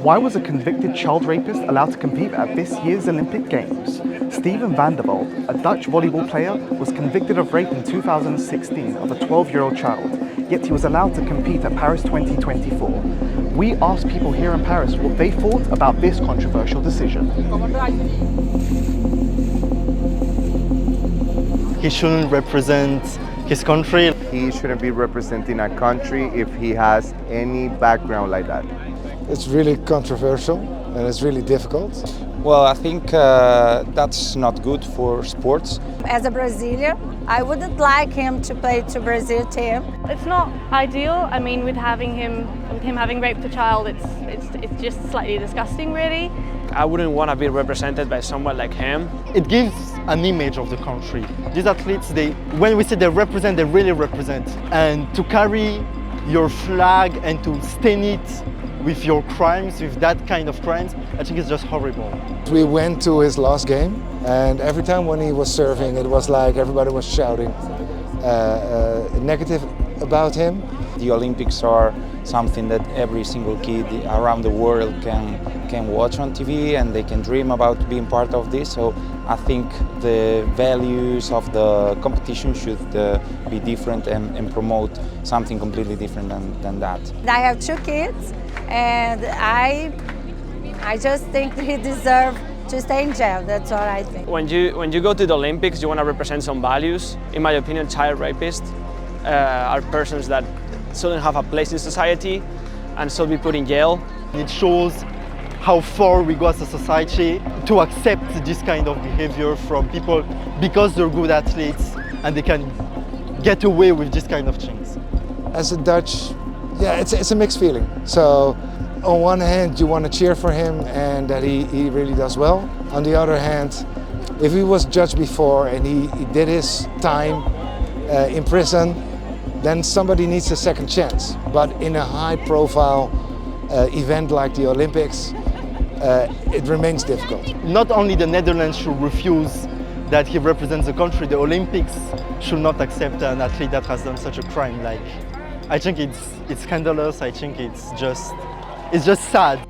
Why was a convicted child rapist allowed to compete at this year's Olympic Games? Steven Velde, a Dutch volleyball player, was convicted of rape in 2016 of a 12-year-old child, yet he was allowed to compete at Paris 2024. We asked people here in Paris what they thought about this controversial decision. He shouldn't represent his country. He shouldn't be representing a country if he has any background like that. It's really controversial and it's really difficult. Well, I think that's not good for sports. As a Brazilian, I wouldn't like him to play to Brazil team. It's not ideal. I mean, with him having raped a child, it's just slightly disgusting, really. I wouldn't want to be represented by someone like him. It gives an image of the country. These athletes, when we say they represent, they really represent. And to carry your flag and to stain it with your crimes, with that kind of crimes, I think it's just horrible. We went to his last game, and every time when he was serving, it was like everybody was shouting negative about him. The Olympics are something that every single kid around the world can watch on TV, and they can dream about being part of this. So I think the values of the competition should be different and promote something completely different than that. I have 2 kids, and I just think he deserves to stay in jail. That's what I think. When you go to the Olympics, you want to represent some values. In my opinion, child rapists are persons that shouldn't have a place in society and should be put in jail. It shows how far we go as a society to accept this kind of behavior from people because they're good athletes and they can get away with this kind of things. As a Dutch, yeah, it's a mixed feeling. So on one hand, you want to cheer for him and that he really does well. On the other hand, if he was judged before and he did his time in prison, then somebody needs a second chance. But in a high-profile event like the Olympics, it remains difficult. Not only the Netherlands should refuse that he represents the country, the Olympics should not accept an athlete that has done such a crime. I think it's scandalous. I think it's just sad.